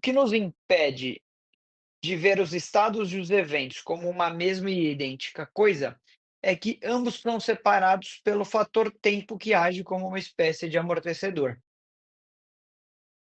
que nos impede de ver os estados e os eventos como uma mesma e idêntica coisa é que ambos são separados pelo fator tempo que age como uma espécie de amortecedor.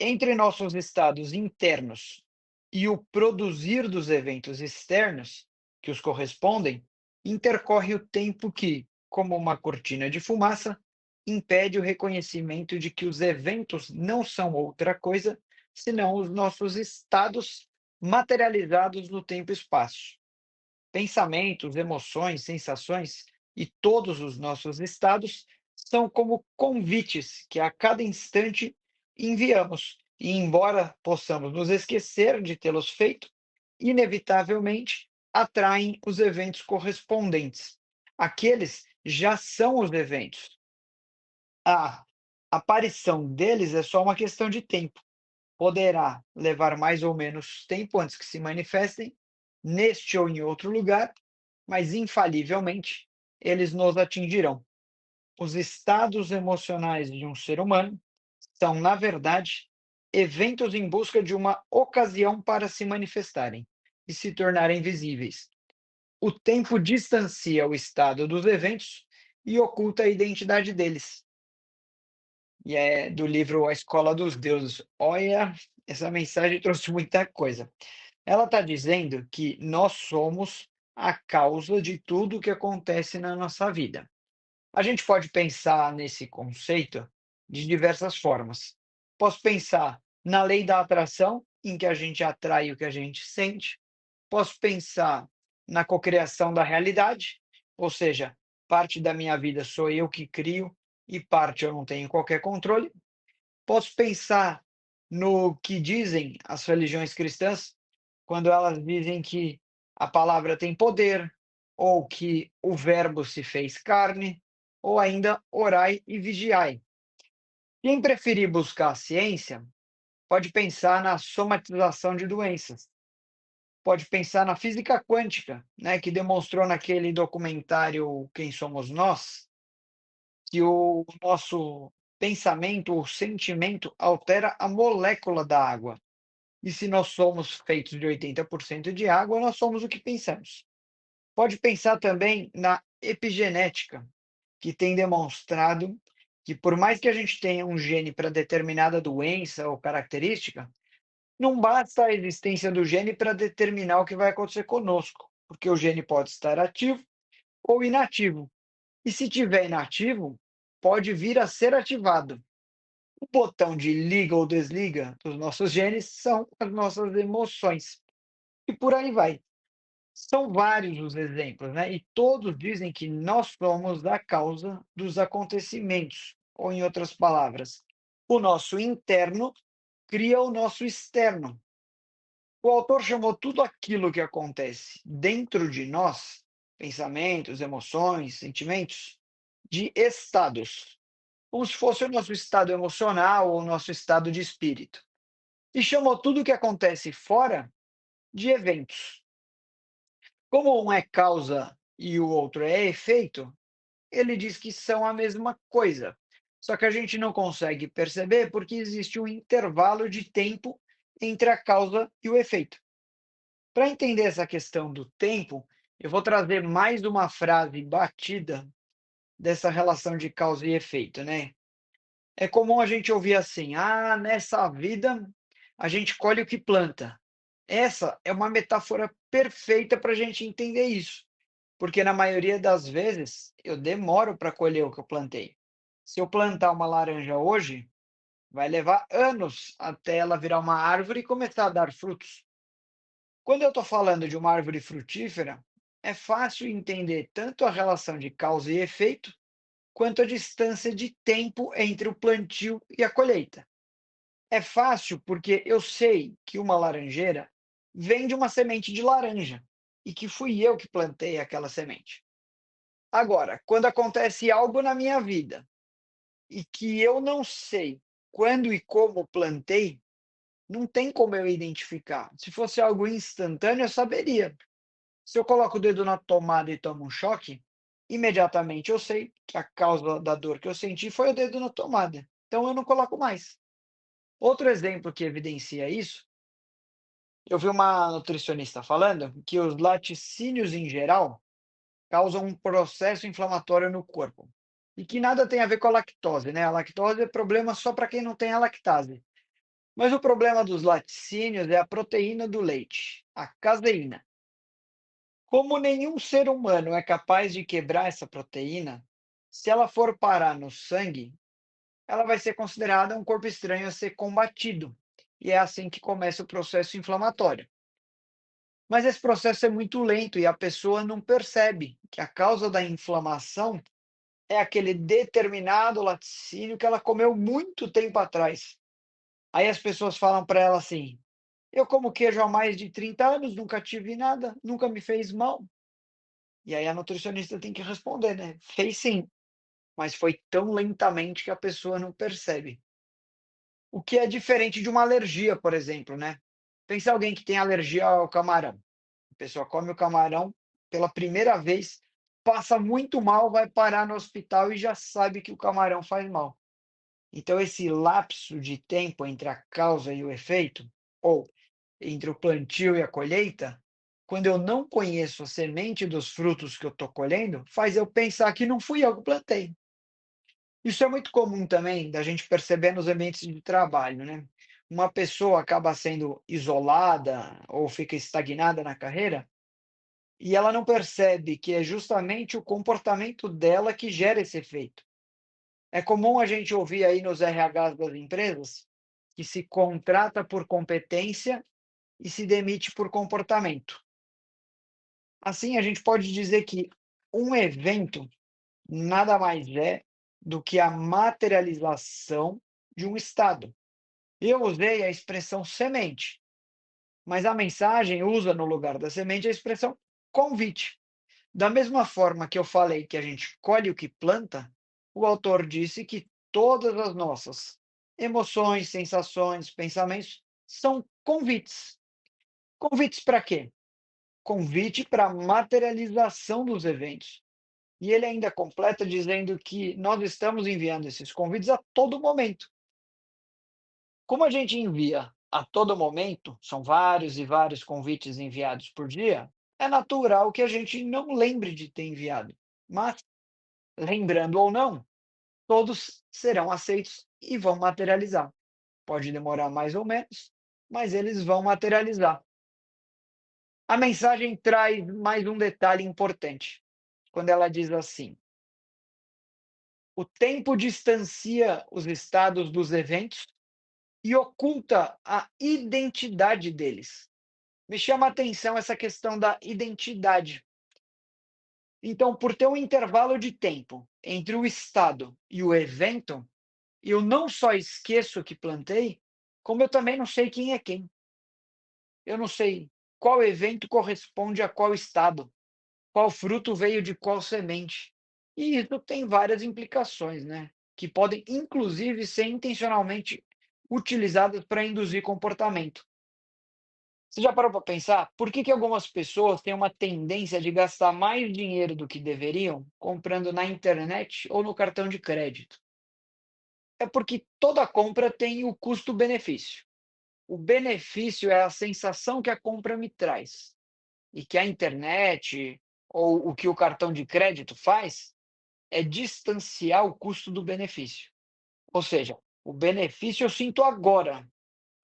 Entre nossos estados internos e o produzir dos eventos externos que os correspondem, intercorre o tempo que, como uma cortina de fumaça, impede o reconhecimento de que os eventos não são outra coisa senão os nossos estados materializados no tempo e espaço. Pensamentos, emoções, sensações e todos os nossos estados são como convites que a cada instante enviamos, e embora possamos nos esquecer de tê-los feito, inevitavelmente atraem os eventos correspondentes. Aqueles já são os eventos. A aparição deles é só uma questão de tempo. Poderá levar mais ou menos tempo antes que se manifestem, neste ou em outro lugar, mas infalivelmente eles nos atingirão. Os estados emocionais de um ser humano são, na verdade, eventos em busca de uma ocasião para se manifestarem e se tornarem visíveis. O tempo distancia o estado dos eventos e oculta a identidade deles. E é do livro A Escola dos Deuses. Olha, essa mensagem trouxe muita coisa. Ela está dizendo que nós somos a causa de tudo o que acontece na nossa vida. A gente pode pensar nesse conceito de diversas formas. Posso pensar na lei da atração, em que a gente atrai o que a gente sente. Posso pensar na cocriação da realidade, ou seja, parte da minha vida sou eu que crio e parte eu não tenho qualquer controle. Posso pensar no que dizem as religiões cristãs, quando elas dizem que a palavra tem poder, ou que o Verbo se fez carne, ou ainda orai e vigiai. Quem preferir buscar a ciência pode pensar na somatização de doenças, pode pensar na física quântica, né, que demonstrou naquele documentário Quem Somos Nós, que o nosso pensamento, o sentimento altera a molécula da água. E se nós somos feitos de 80% de água, nós somos o que pensamos. Pode pensar também na epigenética, que tem demonstrado que, por mais que a gente tenha um gene para determinada doença ou característica, não basta a existência do gene para determinar o que vai acontecer conosco, porque o gene pode estar ativo ou inativo. E se tiver inativo, pode vir a ser ativado. O botão de liga ou desliga dos nossos genes são as nossas emoções. E por aí vai. São vários os exemplos, né? E todos dizem que nós somos a causa dos acontecimentos. Ou, em outras palavras, o nosso interno cria o nosso externo. O autor chamou tudo aquilo que acontece dentro de nós, pensamentos, emoções, sentimentos, de estados, como se fosse o nosso estado emocional ou o nosso estado de espírito. E chamou tudo o que acontece fora de eventos. Como um é causa e o outro é efeito, ele diz que são a mesma coisa. Só que a gente não consegue perceber porque existe um intervalo de tempo entre a causa e o efeito. Para entender essa questão do tempo, eu vou trazer mais uma frase batida dessa relação de causa e efeito, né? É comum a gente ouvir assim: "Ah, nessa vida a gente colhe o que planta". Essa é uma metáfora perfeita para a gente entender isso, porque na maioria das vezes eu demoro para colher o que eu plantei. Se eu plantar uma laranja hoje, vai levar anos até ela virar uma árvore e começar a dar frutos. Quando eu estou falando de uma árvore frutífera, é fácil entender tanto a relação de causa e efeito, quanto a distância de tempo entre o plantio e a colheita. É fácil porque eu sei que uma laranjeira vem de uma semente de laranja e que fui eu que plantei aquela semente. Agora, quando acontece algo na minha vida e que eu não sei quando e como plantei, não tem como eu identificar. Se fosse algo instantâneo, eu saberia. Se eu coloco o dedo na tomada e tomo um choque, imediatamente eu sei que a causa da dor que eu senti foi o dedo na tomada. Então eu não coloco mais. Outro exemplo que evidencia isso Eu vi uma nutricionista falando que os laticínios em geral causam um processo inflamatório no corpo. E que nada tem a ver com a lactose, né? A lactose é problema só para quem não tem a lactase. Mas o problema dos laticínios é a proteína do leite, a caseína. Como nenhum ser humano é capaz de quebrar essa proteína, se ela for parar no sangue, ela vai ser considerada um corpo estranho a ser combatido. E é assim que começa o processo inflamatório. Mas esse processo é muito lento e a pessoa não percebe que a causa da inflamação é aquele determinado laticínio que ela comeu muito tempo atrás. Aí as pessoas falam para ela assim: eu como queijo há mais de 30 anos, nunca tive nada, nunca me fez mal. E aí a nutricionista tem que responder, né? Fez sim, mas foi tão lentamente que a pessoa não percebe. O que é diferente de uma alergia, por exemplo, né? Pensa alguém que tem alergia ao camarão. A pessoa come o camarão pela primeira vez, passa muito mal, vai parar no hospital e já sabe que o camarão faz mal. Então, esse lapso de tempo entre a causa e o efeito, ou entre o plantio e a colheita, quando eu não conheço a semente dos frutos que eu estou colhendo, faz eu pensar que não fui eu que plantei. Isso é muito comum também da gente perceber nos ambientes de trabalho, né? Uma pessoa acaba sendo isolada ou fica estagnada na carreira e ela não percebe que é justamente o comportamento dela que gera esse efeito. É comum a gente ouvir aí nos RHs das empresas que se contrata por competência e se demite por comportamento. Assim, a gente pode dizer que um evento nada mais é do que a materialização de um estado. Eu usei a expressão semente, mas a mensagem usa no lugar da semente a expressão convite. Da mesma forma que eu falei que a gente colhe o que planta, o autor disse que todas as nossas emoções, sensações, pensamentos são convites. Convites para quê? Convite para a materialização dos eventos. E ele ainda completa dizendo que nós estamos enviando esses convites a todo momento. Como a gente envia a todo momento, são vários e vários convites enviados por dia, é natural que a gente não lembre de ter enviado. Mas, lembrando ou não, todos serão aceitos e vão materializar. Pode demorar mais ou menos, mas eles vão materializar. A mensagem traz mais um detalhe importante, quando ela diz assim: o tempo distancia os estados dos eventos e oculta a identidade deles. Me chama a atenção essa questão da identidade. Então, por ter um intervalo de tempo entre o estado e o evento, eu não só esqueço o que plantei, como eu também não sei quem é quem. Eu não sei qual evento corresponde a qual estado, qual fruto veio de qual semente. E isso tem várias implicações, né? Que podem, inclusive, ser intencionalmente utilizadas para induzir comportamento. Você já parou para pensar por que algumas pessoas têm uma tendência de gastar mais dinheiro do que deveriam comprando na internet ou no cartão de crédito? É porque toda compra tem o custo-benefício. O benefício é a sensação que a compra me traz. E que a internet ou o que o cartão de crédito faz é distanciar o custo do benefício. Ou seja, o benefício eu sinto agora.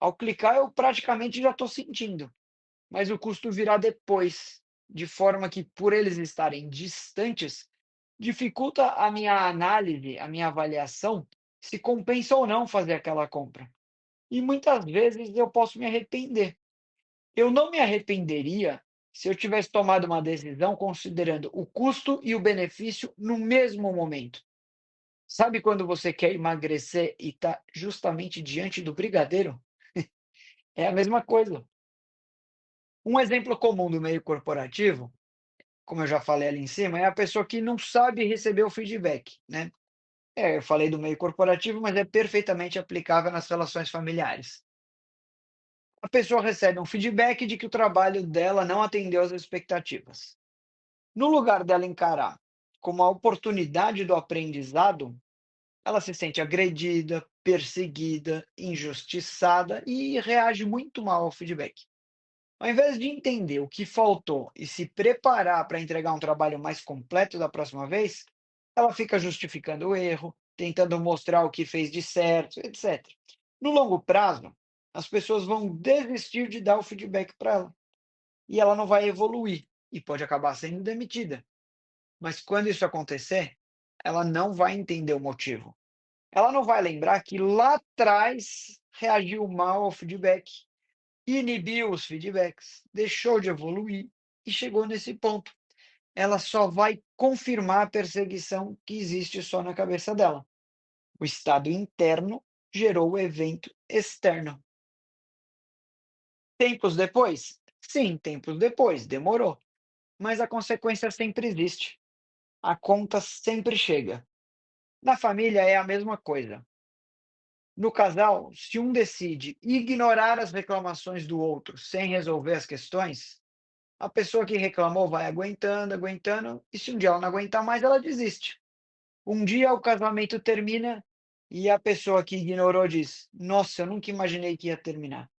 Ao clicar, eu praticamente já estou sentindo, mas o custo virá depois, de forma que, por eles estarem distantes, dificulta a minha análise, a minha avaliação, se compensa ou não fazer aquela compra. E muitas vezes eu posso me arrepender. Eu não me arrependeria se eu tivesse tomado uma decisão considerando o custo e o benefício no mesmo momento. Sabe quando você quer emagrecer e está justamente diante do brigadeiro? É a mesma coisa. Um exemplo comum do meio corporativo, como eu já falei ali em cima, é a pessoa que não sabe receber o feedback, né? Eu falei do meio corporativo, mas é perfeitamente aplicável nas relações familiares. A pessoa recebe um feedback de que o trabalho dela não atendeu às expectativas. No lugar dela encarar como a oportunidade do aprendizado, ela se sente agredida, perseguida, injustiçada e reage muito mal ao feedback. Ao invés de entender o que faltou e se preparar para entregar um trabalho mais completo da próxima vez, ela fica justificando o erro, tentando mostrar o que fez de certo, etc. No longo prazo, as pessoas vão desistir de dar o feedback para ela e ela não vai evoluir e pode acabar sendo demitida. Mas quando isso acontecer, ela não vai entender o motivo. Ela não vai lembrar que lá atrás reagiu mal ao feedback, inibiu os feedbacks, deixou de evoluir e chegou nesse ponto. Ela só vai confirmar a perseguição que existe só na cabeça dela. O estado interno gerou o evento externo. Tempos depois? Sim, tempos depois, demorou. Mas a consequência sempre existe. A conta sempre chega. Na família é a mesma coisa. No casal, se um decide ignorar as reclamações do outro sem resolver as questões, a pessoa que reclamou vai aguentando, aguentando, e se um dia ela não aguentar mais, ela desiste. Um dia o casamento termina e a pessoa que ignorou diz: Nossa, eu nunca imaginei que ia terminar.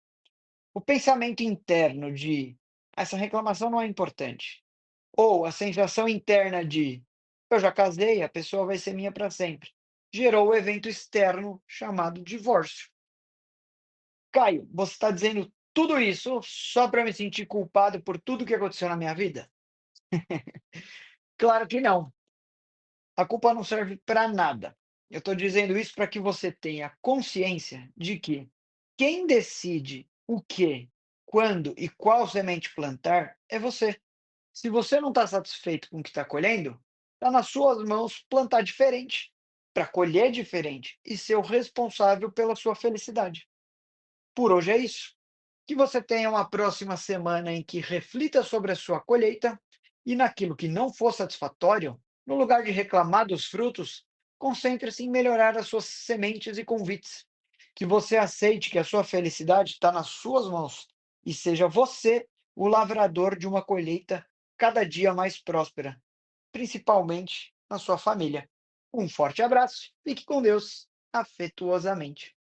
O pensamento interno de essa reclamação não é importante, ou a sensação interna de eu já casei, a pessoa vai ser minha para sempre, gerou o evento externo chamado divórcio. Caio, você está dizendo tudo isso só para me sentir culpado por tudo que aconteceu na minha vida? Claro que não. A culpa não serve para nada. Eu estou dizendo isso para que você tenha consciência de que quem decide o que, quando e qual semente plantar é você. Se você não está satisfeito com o que está colhendo, está nas suas mãos plantar diferente, para colher diferente e ser o responsável pela sua felicidade. Por hoje é isso. Que você tenha uma próxima semana em que reflita sobre a sua colheita e naquilo que não for satisfatório, no lugar de reclamar dos frutos, concentre-se em melhorar as suas sementes e convites. Que você aceite que a sua felicidade está nas suas mãos e seja você o lavrador de uma colheita cada dia mais próspera, principalmente na sua família. Um forte abraço, fique com Deus, afetuosamente.